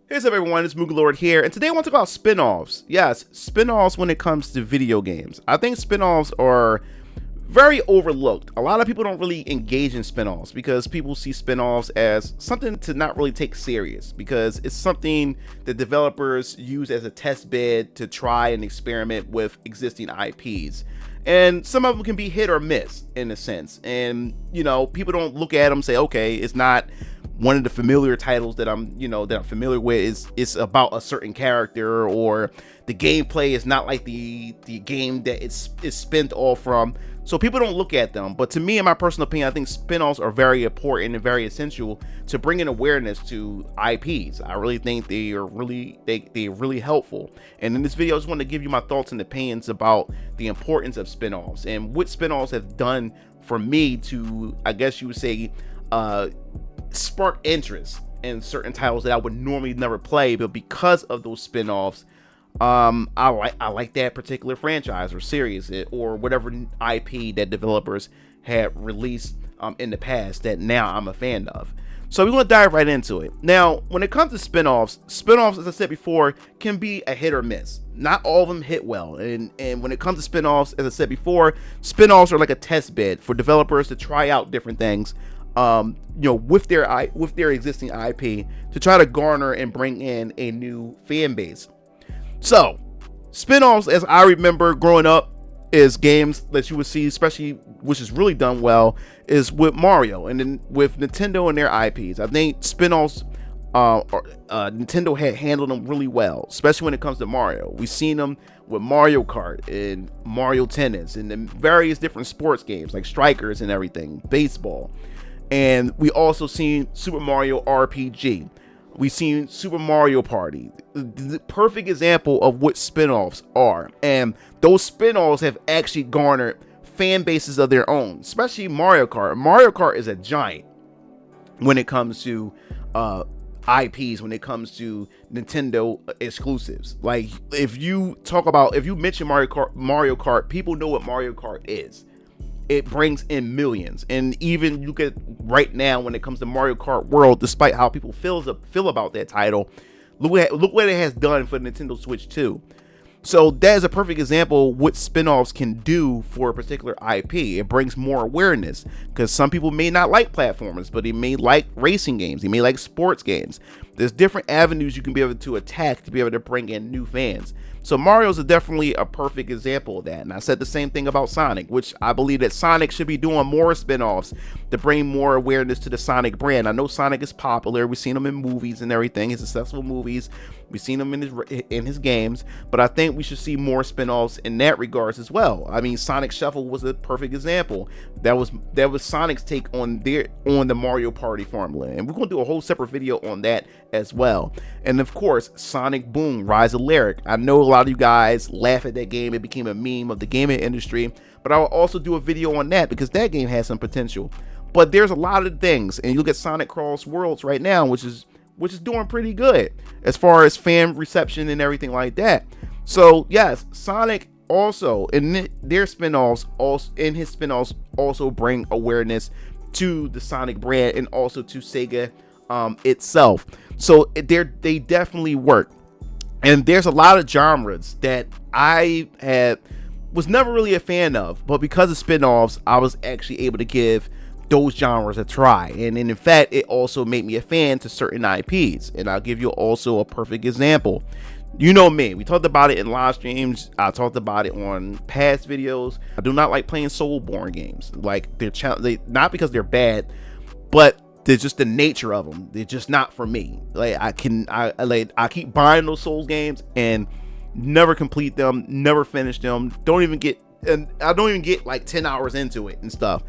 Here's up, everyone, it's MugenLord here, and today I want to talk about spin-offs. Yes, spin-offs when it comes to video games. I think spin-offs are very overlooked. A lot of people don't really engage in spin-offs because people see spin-offs as something to not really take serious, because it's something that developers use as a test bed to try and experiment with existing IPs. And some of them can be hit or miss in a sense. And, you know, people don't look at them and say, okay, it's not one of the familiar titles that I'm familiar with. It's about a certain character, or the gameplay is not like the game that it's spent off from. So people don't look at them. But to me, in my personal opinion, I think spin-offs are very important and very essential to bringing awareness to IPs. I really think they're really helpful. And in this video, I just want to give you my thoughts and opinions about the importance of spin-offs and what spin-offs have done for me to, I guess you would say, spark interest in certain titles that I would normally never play, but because of those spin-offs, I like that particular franchise or series or whatever IP that developers had released in the past that now I'm a fan of. So we're going to dive right into it. Now, when it comes to spin-offs, as I said before, can be a hit or miss. Not all of them hit well. And when it comes to spin-offs, as I said before, spin-offs are like a test bed for developers to try out different things, with their existing IP to try to garner and bring in a new fan base. So, spin-offs, as I remember growing up, is games that you would see, especially which is really done well, is with Mario, and then with Nintendo and their IPs. I think spin-offs, Nintendo had handled them really well, especially when it comes to Mario. We've seen them with Mario Kart and Mario Tennis and then various different sports games like Strikers and everything, baseball. And we also seen Super Mario RPG. We've seen Super Mario Party. The perfect example of what spin-offs are. And those spin-offs have actually garnered fan bases of their own, especially Mario Kart. Mario Kart is a giant when it comes to IPs, when it comes to Nintendo exclusives. Like, if you mention Mario Kart, people know what Mario Kart is. It brings in millions. And even you get right now when it comes to Mario Kart World, despite how people feel about that title, look what it has done for Nintendo Switch 2. So that is a perfect example of what spin-offs can do for a particular IP. It brings more awareness, because some people may not like platformers, but they may like racing games, they may like sports games. There's different avenues you can be able to attack to be able to bring in new fans. So Mario's definitely a perfect example of that. And I said the same thing about Sonic, which I believe that Sonic should be doing more spin-offs to bring more awareness to the Sonic brand. I know Sonic is popular. We've seen him in movies and everything, his successful movies. We've seen him in his games, but I think we should see more spin-offs in that regards as well. I mean, Sonic Shuffle was a perfect example. That was Sonic's take on the Mario Party formula, and we're going to do a whole separate video on that as well. And of course, Sonic Boom, Rise of Lyric. I know a lot of you guys laugh at that game. It became a meme of the gaming industry, but I will also do a video on that because that game has some potential. But there's a lot of things, and you look at Sonic Cross Worlds right now, which is doing pretty good as far as fan reception and everything like that. So yes, Sonic also in his spin-offs also bring awareness to the Sonic brand and also to Sega itself. So they definitely work. And there's a lot of genres that I was never really a fan of, but because of spin-offs, I was actually able to give those genres a try. And in fact, it also made me a fan to certain IPs. And I'll give you also a perfect example. You know me, we talked about it in live streams. I talked about it on past videos. I do not like playing Soulborne games. Like, they not because they're bad, but they're just the nature of them. They're just not for me. Like, I keep buying those Souls games and never complete them, never finish them. I don't even get like 10 hours into it and stuff.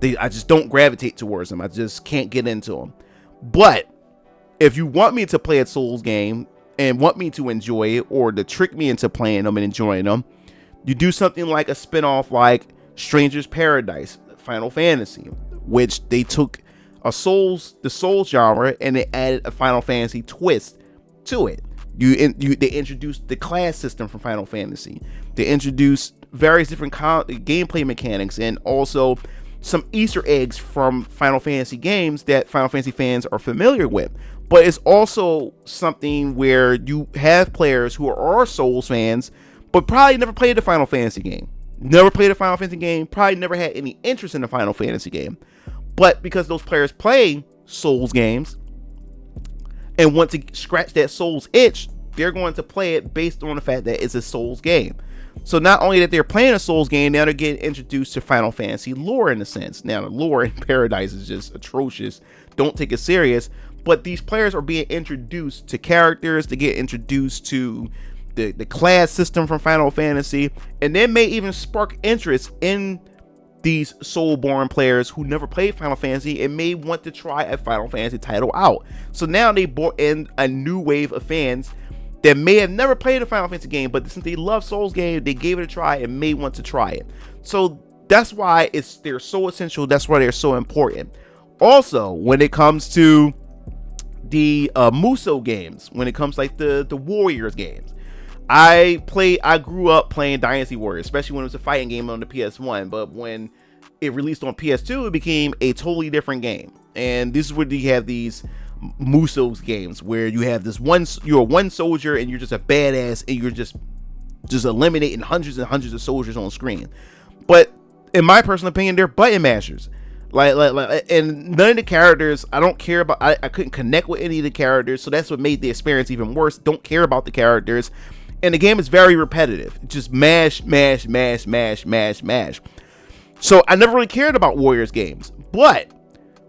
I just don't gravitate towards them. I just can't get into them. But if you want me to play a Souls game and want me to enjoy it, or to trick me into playing them and enjoying them, you do something like a spin-off like Stranger's Paradise, Final Fantasy, which they took the Souls genre and they added a Final Fantasy twist to it. They introduced the class system from Final Fantasy. They introduced various different gameplay mechanics, and also some Easter eggs from Final Fantasy games that Final Fantasy fans are familiar with. But it's also something where you have players who are Souls fans, but probably never played the Final Fantasy game. Never played a Final Fantasy game, probably never had any interest in the Final Fantasy game. But because those players play Souls games and want to scratch that Souls itch, they're going to play it based on the fact that it's a Souls game. So not only that they're playing a Souls game, now they're getting introduced to Final Fantasy lore in a sense. Now the lore in Paradise is just atrocious. Don't take it serious. But these players are being introduced to characters, to get introduced to the class system from Final Fantasy, and then may even spark interest in these Soulborn players who never played Final Fantasy and may want to try a Final Fantasy title out. So now they brought in a new wave of fans that may have never played a Final Fantasy game, but since they love Souls games, they gave it a try and may want to try it. So that's why they're so essential. That's why they're so important. Also, when it comes to the Muso games, when it comes like the Warriors games, I grew up playing Dynasty Warriors, especially when it was a fighting game on the PS1. But when it released on PS2, it became a totally different game. And this is where you have these Muso's games where you have you're one soldier and you're just a badass and you're just eliminating hundreds and hundreds of soldiers on screen. But in my personal opinion, they're button mashers. And none of the characters I don't care about. I couldn't connect with any of the characters, so that's what made the experience even worse. Don't care about the characters, and the game is very repetitive. Just mash, mash, mash, mash, mash, mash. So I never really cared about Warriors games, but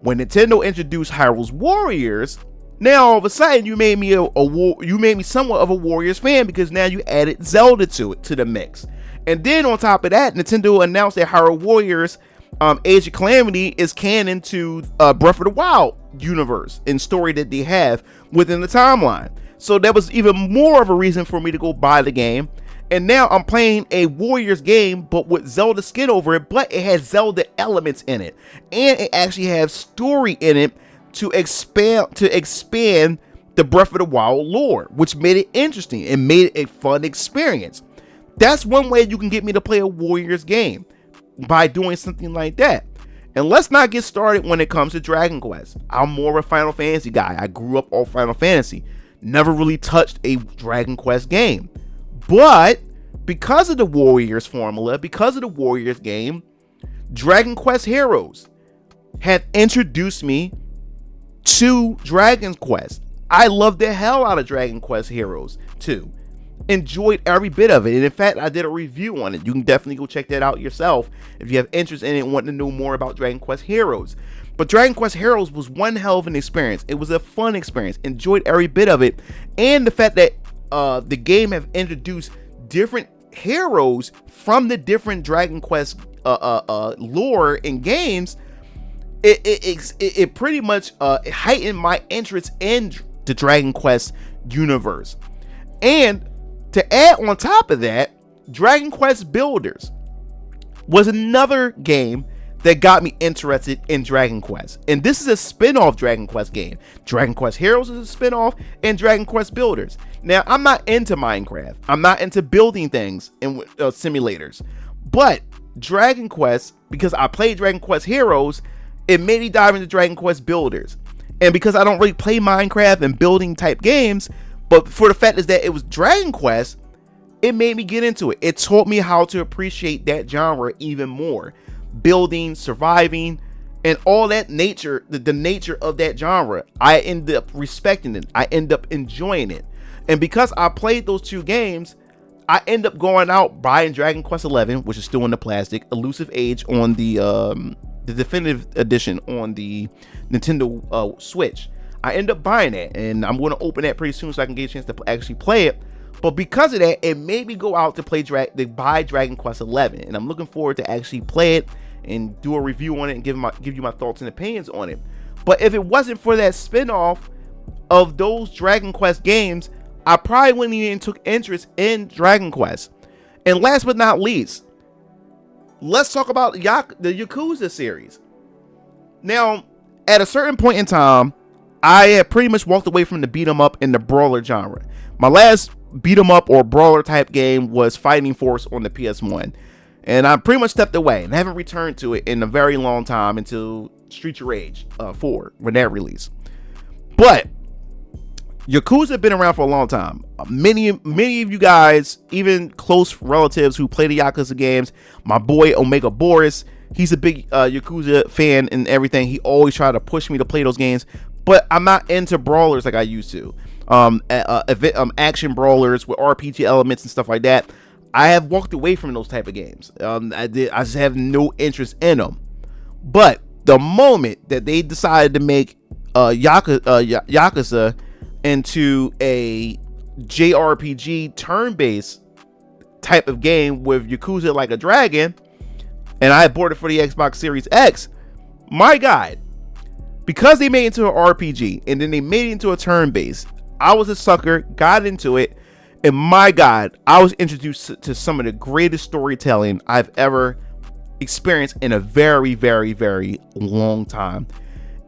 when Nintendo introduced Hyrule's Warriors, now all of a sudden you made me you made me somewhat of a Warriors fan, because now you added Zelda to the mix. And then on top of that, Nintendo announced that Hyrule Warriors Age of Calamity is canon to Breath of the Wild universe and story that they have within the timeline. So that was even more of a reason for me to go buy the game. And now I'm playing a Warriors game, but with Zelda skin over it, but it has Zelda elements in it. And it actually has story in it to expand the Breath of the Wild lore, which made it interesting and made it a fun experience. That's one way you can get me to play a Warriors game, by doing something like that. And let's not get started when it comes to Dragon Quest. I'm more of a Final Fantasy guy. I grew up on Final Fantasy. Never really touched a Dragon Quest game. But because of the Warriors formula, because of the Warriors game, Dragon Quest Heroes have introduced me to Dragon Quest. I love the hell out of Dragon Quest Heroes 2. Enjoyed every bit of it, and in fact I did a review on it. You can definitely go check that out yourself if you have interest in it and want to know more about Dragon Quest Heroes. But Dragon Quest Heroes was one hell of an experience. It was a fun experience. Enjoyed every bit of it, and the fact that the game have introduced different heroes from the different Dragon Quest lore and games, it pretty much heightened my interest in the Dragon Quest universe. And to add on top of that, Dragon Quest Builders was another game that got me interested in Dragon Quest. And this is a spin-off Dragon Quest game. Dragon Quest Heroes is a spin-off, and Dragon Quest Builders. Now, I'm not into Minecraft. I'm not into building things in simulators. But Dragon Quest, because I played Dragon Quest Heroes, it made me dive into Dragon Quest Builders. And because I don't really play Minecraft and building type games, but for the fact is that it was Dragon Quest, it made me get into it. It taught me how to appreciate that genre even more. Building, surviving, and all that nature, the nature of that genre. I ended up respecting it. I end up enjoying it. And because I played those two games, I end up going out buying Dragon Quest 11, which is still in the plastic, Elusive Age on the definitive edition on the Nintendo Switch. I end up buying that, and I'm going to open that pretty soon so I can get a chance to actually play it. But because of that, it made me go out to buy Dragon Quest 11, and I'm looking forward to actually play it and do a review on it and give you my thoughts and opinions on it. But if it wasn't for that spin-off of those Dragon Quest games, I probably wouldn't even took interest in Dragon Quest. And last but not least, let's talk about the Yakuza series. Now, at a certain point in time, I had pretty much walked away from the beat 'em up and the brawler genre. My last beat 'em up or brawler type game was Fighting Force on the PS1. and I pretty much stepped away and haven't returned to it in a very long time until Streets of Rage 4 when that released. But Yakuza have been around for a long time. Many of you guys, even close relatives who play the Yakuza games, my boy Omega Boris, he's a big Yakuza fan and everything. He always tried to push me to play those games, but I'm not into brawlers like I used to. Action brawlers with RPG elements and stuff like that. I have walked away from those type of games. I just have no interest in them. But the moment that they decided to make Yakuza into a JRPG turn-based type of game with Yakuza Like a Dragon, and I bought it for the Xbox Series X, my God, because they made it into an RPG and then they made it into a turn-based, I was a sucker, got into it, and my God, I was introduced to some of the greatest storytelling I've ever experienced in a very, very, very long time,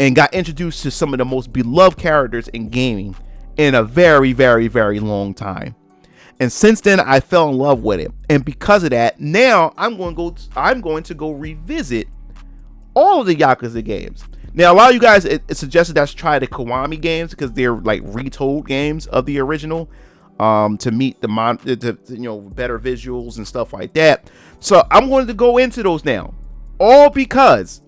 and got introduced to some of the most beloved characters in gaming in a very, very, very long time. And since then, I fell in love with it, and because of that, now I'm going to go revisit all of the Yakuza games. Now, a lot of you guys it suggested I should try the Kiwami games because they're like retold games of the original, to meet the better visuals and stuff like that. So I'm going to go into those now, all because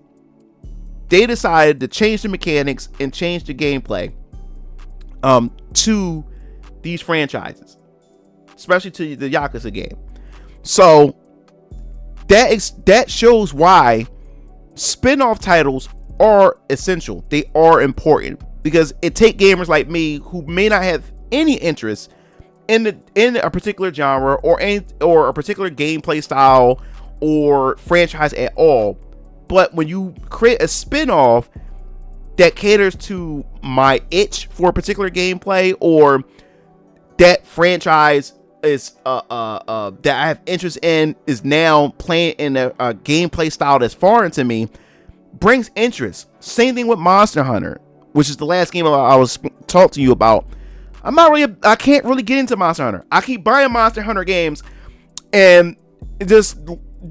they decided to change the mechanics and change the gameplay to these franchises, especially to the Yakuza game. So that shows why spin-off titles are essential. They are important because it take gamers like me who may not have any interest in a particular genre or a particular gameplay style or franchise at all. But when you create a spin-off that caters to my itch for a particular gameplay, or that franchise is that I have interest in is now playing in a gameplay style that's foreign to me, brings interest. Same thing with Monster Hunter, which is the last game I was talking to you about. I can't really get into Monster Hunter. I keep buying Monster Hunter games and just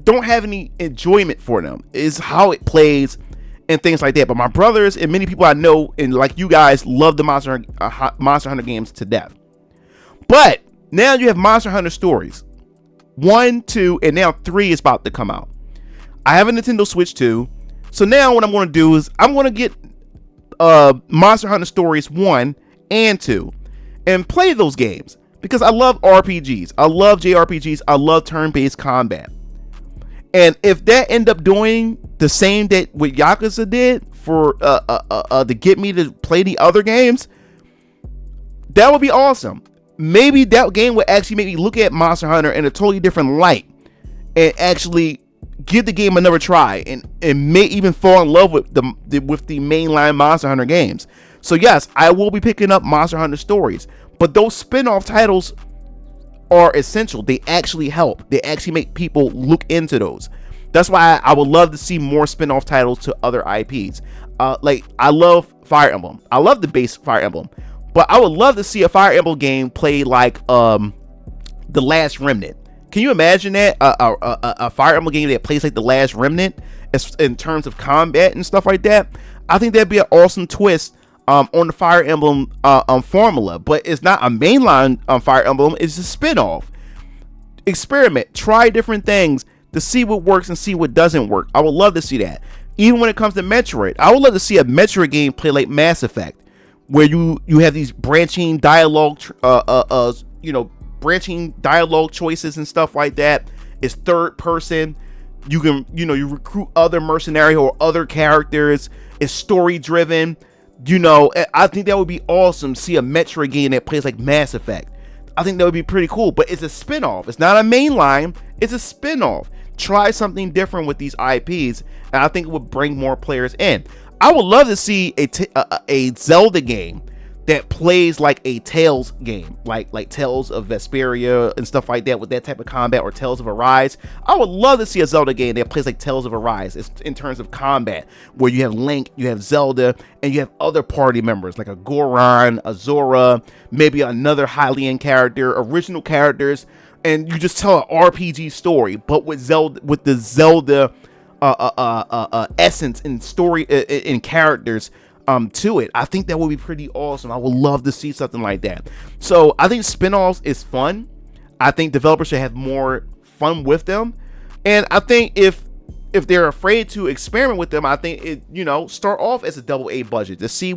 don't have any enjoyment for them. Is how it plays and things like that. But my brothers and many people I know, and like you guys, love the Monster Hunter games to death. But now you have Monster Hunter Stories 1, 2, and now 3 is about to come out. I have a Nintendo Switch 2. So now what I'm going to do is I'm going to get Monster Hunter Stories 1 and 2 and play those games because I love RPGs. I love JRPGs. I love turn-based combat. And if that end up doing the same that what Yakuza did for to get me to play the other games, that would be awesome. Maybe that game would actually make me look at Monster Hunter in a totally different light and actually give the game another try and may even fall in love with the mainline Monster Hunter games. So yes, I will be picking up Monster Hunter Stories, but those spin-off titles are essential. They actually help. They actually make people look into those. That's why I would love to see more spin-off titles to other IPs. Like I love Fire Emblem. I love the base Fire Emblem, but I would love to see a Fire Emblem game play like The Last Remnant. Can you imagine that a Fire Emblem game that plays like The Last Remnant in terms of combat and stuff like that? I think that'd be an awesome twist on the Fire Emblem formula. But it's not a mainline Fire Emblem. It's a spin-off. Experiment, try different things to see what works and see what doesn't work. I would love to see that. Even when it comes to Metroid, I would love to see a Metroid game play like Mass Effect, where you have these branching dialogue branching dialogue choices and stuff like that. It's third person. You can, you recruit other mercenary or other characters. It's story driven. I think that would be awesome. See a Metroid game that plays like Mass Effect. I think that would be pretty cool, but it's a spin-off. It's not a mainline. It's a spin-off. Try something different with these IPs, and I think it would bring more players in. I would love to see a Zelda game that plays like a Tales game, like Tales of Vesperia and stuff like that, with that type of combat, or Tales of Arise. I would love to see a Zelda game that plays like Tales of Arise in terms of combat, where you have Link, you have Zelda, and you have other party members like a Goron, a Zora, maybe another Hylian character, original characters, and you just tell an RPG story, but with the Zelda essence and story and characters to it. I think that would be pretty awesome. I would love to see something like that. So I think spin-offs is fun. I think developers should have more fun with them, and I think if they're afraid to experiment with them, I think it, start off as a AA budget to see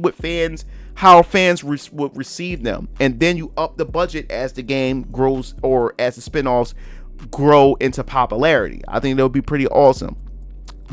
how fans would receive them, and then you up the budget as the game grows or as the spin-offs grow into popularity. I think that would be pretty awesome.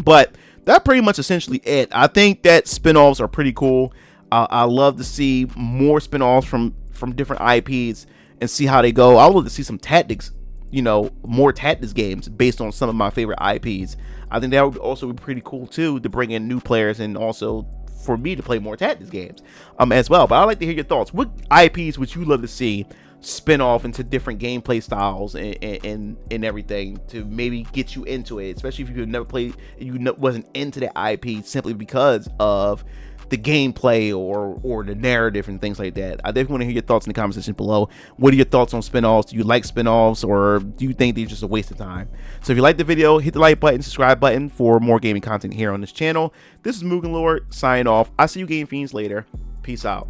But that's pretty much essentially it. I think that spin-offs are pretty cool. I love to see more spin-offs from different IPs and see how they go. I would love to see some tactics, more tactics games based on some of my favorite IPs. I think that would also be pretty cool too, to bring in new players and also for me to play more tactics games as well. But I'd like to hear your thoughts. What IPs would you love to see spin off into different gameplay styles and everything to maybe get you into it, especially if you've never played, wasn't into the IP simply because of the gameplay or the narrative and things like that. I definitely want to hear your thoughts in the comment section below. What are your thoughts on spin-offs? Do you like spin-offs, or do you think they're just a waste of time? So if you like the video, hit the like button, subscribe button for more gaming content here on this channel. This is MugenLord signing off. I'll see you game fiends later. Peace out.